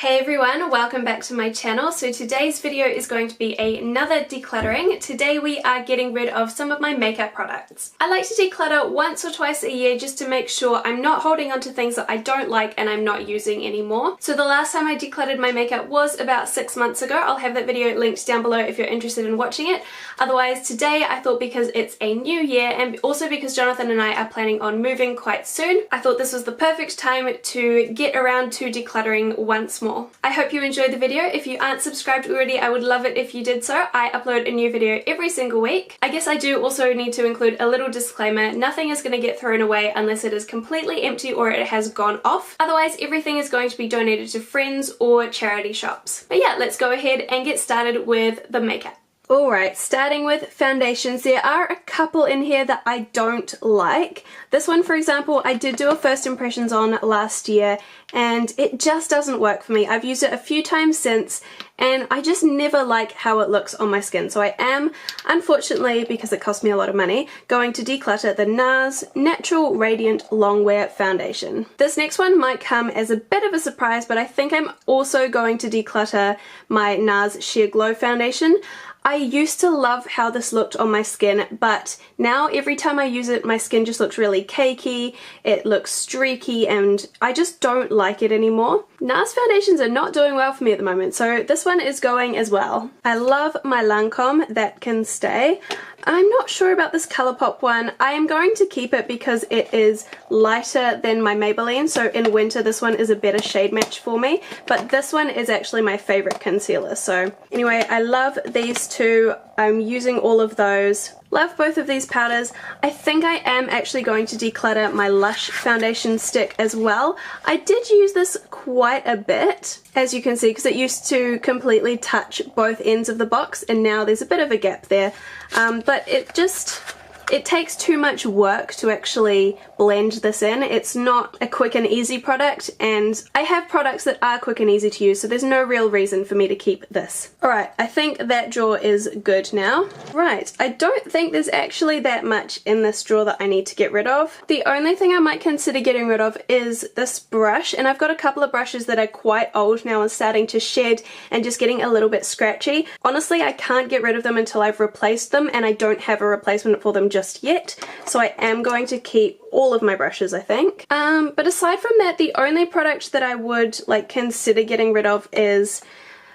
Hey everyone, welcome back to my channel. So today's video is going to be another decluttering. Today we are getting rid of some of my makeup products. I like to declutter once or twice a year just to make sure I'm not holding on to things that I don't like and I'm not using anymore. So the last time I decluttered my makeup was about 6 months ago. I'll have that video linked down below if you're interested in watching it. Otherwise today I thought because it's a new year and also because Jonathan and I are planning on moving quite soon, I thought this was the perfect time to get around to decluttering once more. I hope you enjoyed the video. If you aren't subscribed already, I would love it if you did so. I upload a new video every single week. I guess I do also need to include a little disclaimer. Nothing is going to get thrown away unless it is completely empty or it has gone off. Otherwise, everything is going to be donated to friends or charity shops. But yeah, let's go ahead and get started with the makeup. Alright, starting with foundations, there are a couple in here that I don't like. This one, for example, I did do a first impressions on last year and it just doesn't work for me. I've used it a few times since and I just never like how it looks on my skin. So I am, unfortunately, because it cost me a lot of money, going to declutter the NARS Natural Radiant Longwear Foundation. This next one might come as a bit of a surprise, but I think I'm also going to declutter my NARS Sheer Glow Foundation. I used to love how this looked on my skin, but now every time I use it, my skin just looks really cakey, it looks streaky, and I just don't like it anymore. NARS foundations are not doing well for me at the moment, so this one is going as well. I love my Lancome, that can stay. I'm not sure about this Colourpop one. I am going to keep it because it is lighter than my Maybelline, so in winter this one is a better shade match for me, but this one is actually my favourite concealer. So anyway, I love these two. I'm using all of those. Love both of these powders. I think I am actually going to declutter my Lush foundation stick as well. I did use this quite a bit, as you can see, because it used to completely touch both ends of the box and now there's a bit of a gap there. But it takes too much work to actually blend this in. It's not a quick and easy product, and I have products that are quick and easy to use, so there's no real reason for me to keep this. Alright, I think that drawer is good now. Right, I don't think there's actually that much in this drawer that I need to get rid of. The only thing I might consider getting rid of is this brush, and I've got a couple of brushes that are quite old now and starting to shed and just getting a little bit scratchy. Honestly, I can't get rid of them until I've replaced them, and I don't have a replacement for them just yet, so I am going to keep all of my brushes, I think. But aside from that, the only product that I would consider getting rid of is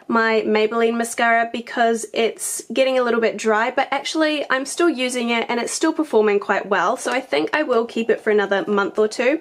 my Maybelline mascara, because it's getting a little bit dry, but actually I'm still using it and it's still performing quite well, so I think I will keep it for another month or two.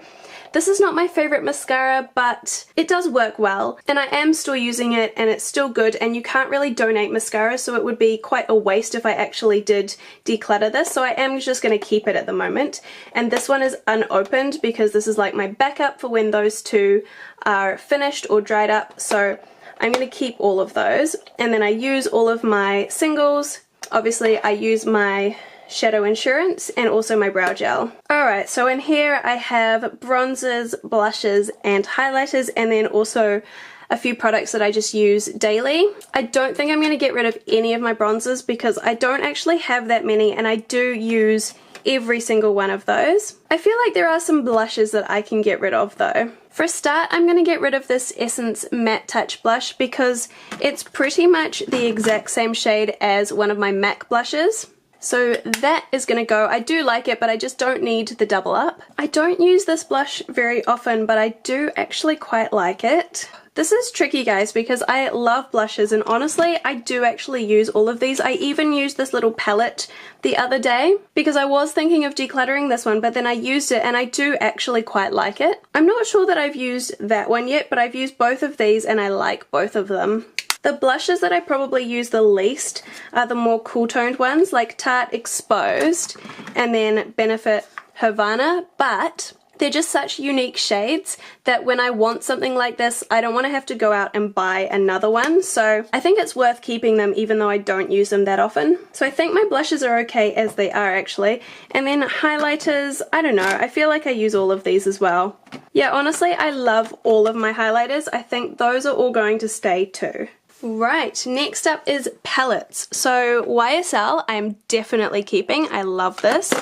This is not my favourite mascara, but it does work well, and I am still using it and it's still good, and you can't really donate mascara, so it would be quite a waste if I actually did declutter this, so I am just going to keep it at the moment. And this one is unopened because this is like my backup for when those two are finished or dried up, so I'm going to keep all of those. And then I use all of my singles. Obviously I use my Shadow Insurance and also my brow gel. Alright, so in here I have bronzers, blushes and highlighters, and then also a few products that I just use daily. I don't think I'm going to get rid of any of my bronzers because I don't actually have that many, and I do use every single one of those. I feel like there are some blushes that I can get rid of though. For a start, I'm going to get rid of this Essence Matte Touch blush because it's pretty much the exact same shade as one of my MAC blushes. So that is going to go. I do like it, but I just don't need the double up. I don't use this blush very often, but I do actually quite like it. This is tricky, guys, because I love blushes, and honestly I do actually use all of these. I even used this little palette the other day because I was thinking of decluttering this one, but then I used it and I do actually quite like it. I'm not sure that I've used that one yet, but I've used both of these and I like both of them. The blushes that I probably use the least are the more cool toned ones, like Tarte Exposed and then Benefit Havana, but they're just such unique shades that when I want something like this, I don't want to have to go out and buy another one, so I think it's worth keeping them even though I don't use them that often. So I think my blushes are okay as they are actually. And then highlighters, I don't know, I feel like I use all of these as well. Yeah, honestly, I love all of my highlighters. I think those are all going to stay too. Right, next up is palettes. So YSL I'm definitely keeping. I love this.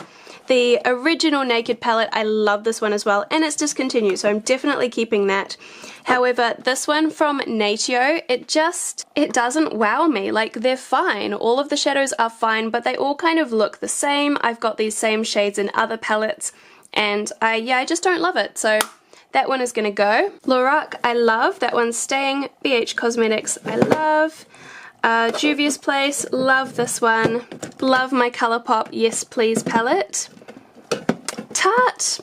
the original Naked palette. I love this one as well, and it's discontinued, so I'm definitely keeping that. However, this one from Natio, it doesn't wow me. Like, they're fine. All of the shadows are fine, but they all kind of look the same. I've got these same shades in other palettes, and I just don't love it. So that one is gonna go. Lorac, I love. That one's staying. BH Cosmetics, I love. Juvia's Place, love this one. Love my Colourpop Yes Please palette. Tarte,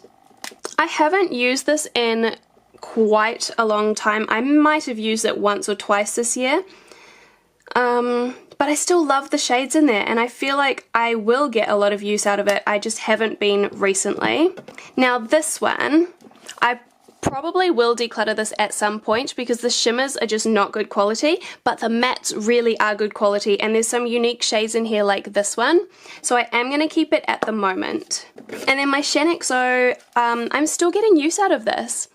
I haven't used this in quite a long time. I might have used it once or twice this year. But I still love the shades in there, and I feel like I will get a lot of use out of it. I just haven't been recently. Now this one, I probably will declutter this at some point because the shimmers are just not good quality, but the mattes really are good quality, and there's some unique shades in here like this one, so I am going to keep it at the moment. And then my Shaaanxo, I'm still getting use out of this,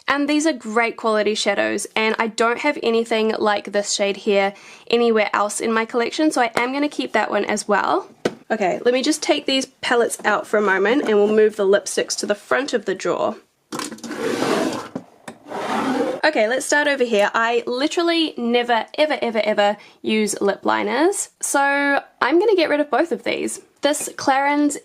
and these are great quality shadows, and I don't have anything like this shade here anywhere else in my collection, so I am going to keep that one as well. Okay, let me just take these palettes out for a moment and we'll move the lipsticks to the front of the drawer. Okay, let's start over here. I literally never, ever, ever, ever use lip liners, so I'm gonna get rid of both of these. This Clarins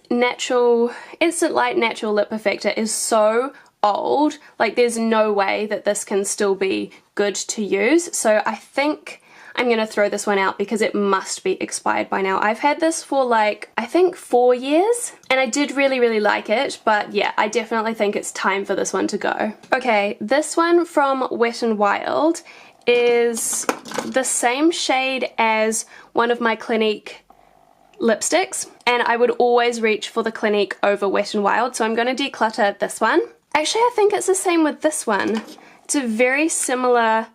Instant Light Natural Lip Perfector is so old, like there's no way that this can still be good to use, so I think I'm gonna throw this one out because it must be expired by now. I've had this for like, I think 4 years, and I did really, really like it, but yeah, I definitely think it's time for this one to go. Okay, this one from Wet n Wild is the same shade as one of my Clinique lipsticks, and I would always reach for the Clinique over Wet n Wild, so I'm gonna declutter this one. Actually, I think it's the same with this one. It's a very similar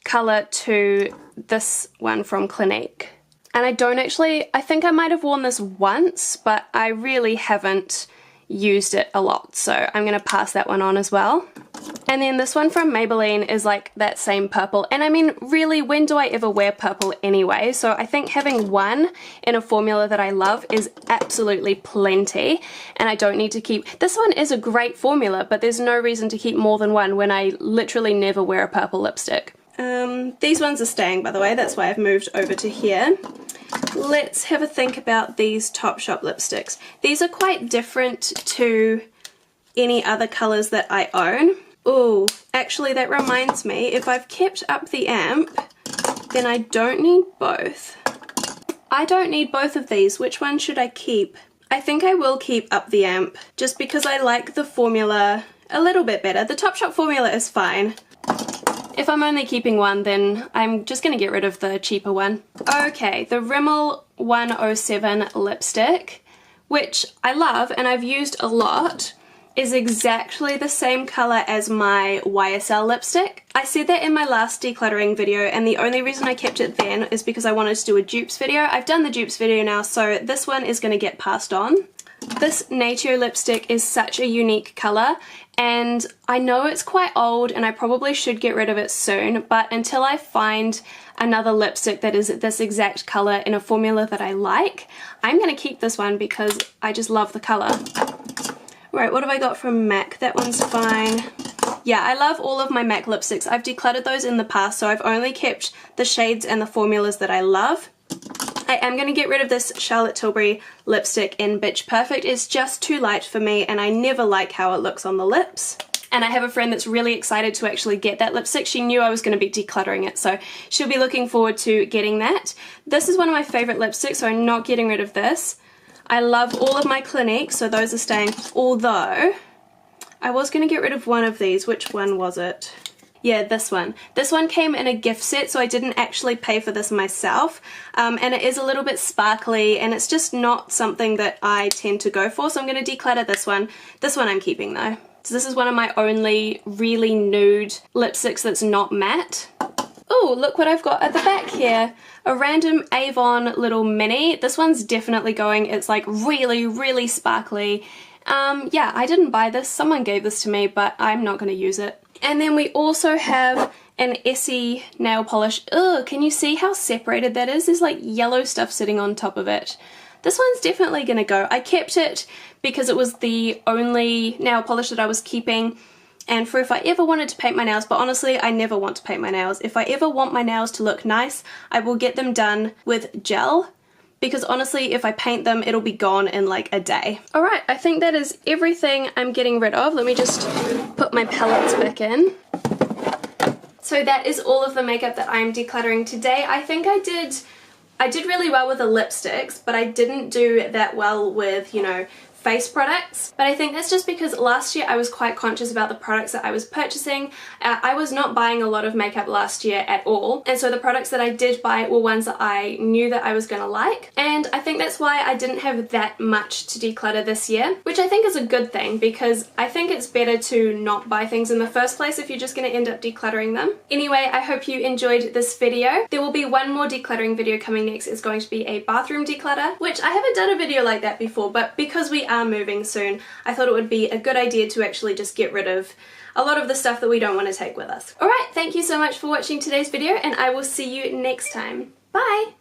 color to this one from Clinique. And I think I might have worn this once, but I really haven't used it a lot, so I'm gonna pass that one on as well. And then this one from Maybelline is like that same purple, and I mean, really, when do I ever wear purple anyway? So I think having one in a formula that I love is absolutely plenty, and I don't need to keep... This one is a great formula, but there's no reason to keep more than one when I literally never wear a purple lipstick. These ones are staying, by the way, that's why I've moved over to here. Let's have a think about these Topshop lipsticks. These are quite different to any other colours that I own. Ooh, actually that reminds me, if I've kept up the amp, then I don't need both. I don't need both of these. Which one should I keep? I think I will keep up the amp, just because I like the formula a little bit better. The Topshop formula is fine. If I'm only keeping one, then I'm just going to get rid of the cheaper one. Okay, the Rimmel 107 lipstick, which I love and I've used a lot, is exactly the same colour as my YSL lipstick. I said that in my last decluttering video, and the only reason I kept it then is because I wanted to do a dupes video. I've done the dupes video now, so this one is going to get passed on. This Natio lipstick is such a unique colour, and I know it's quite old and I probably should get rid of it soon, but until I find another lipstick that is this exact colour in a formula that I like, I'm going to keep this one because I just love the colour. Right, what have I got from MAC? That one's fine. Yeah, I love all of my MAC lipsticks. I've decluttered those in the past, so I've only kept the shades and the formulas that I love. I am going to get rid of this Charlotte Tilbury lipstick in Bitch Perfect. It's just too light for me and I never like how it looks on the lips. And I have a friend that's really excited to actually get that lipstick. She knew I was going to be decluttering it, so she'll be looking forward to getting that. This is one of my favourite lipsticks, so I'm not getting rid of this. I love all of my Clinique, so those are staying, although I was going to get rid of one of these. Which one was it? Yeah, this one. This one came in a gift set, so I didn't actually pay for this myself. And it is a little bit sparkly, and it's just not something that I tend to go for, so I'm going to declutter this one. This one I'm keeping though. So this is one of my only really nude lipsticks that's not matte. Oh, look what I've got at the back here. A random Avon little mini. This one's definitely going. It's like really, really sparkly. Yeah, I didn't buy this. Someone gave this to me, but I'm not going to use it. And then we also have an Essie nail polish. Ugh, can you see how separated that is? There's like yellow stuff sitting on top of it. This one's definitely gonna go. I kept it because it was the only nail polish that I was keeping, and for if I ever wanted to paint my nails, but honestly I never want to paint my nails. If I ever want my nails to look nice, I will get them done with gel, because honestly if I paint them it'll be gone in like a day. Alright, I think that is everything I'm getting rid of. Let me just put my palettes back in. So that is all of the makeup that I'm decluttering today. I think I did really well with the lipsticks, but I didn't do that well with, you know, face products. But I think that's just because last year I was quite conscious about the products that I was purchasing. I was not buying a lot of makeup last year at all, and so the products that I did buy were ones that I knew that I was gonna like, and I think that's why I didn't have that much to declutter this year, which I think is a good thing, because I think it's better to not buy things in the first place if you're just gonna end up decluttering them. Anyway, I hope you enjoyed this video. There will be one more decluttering video coming next. It's going to be a bathroom declutter, which I haven't done a video like that before, but because we are moving soon, I thought it would be a good idea to actually just get rid of a lot of the stuff that we don't want to take with us. Alright, thank you so much for watching today's video, and I will see you next time. Bye!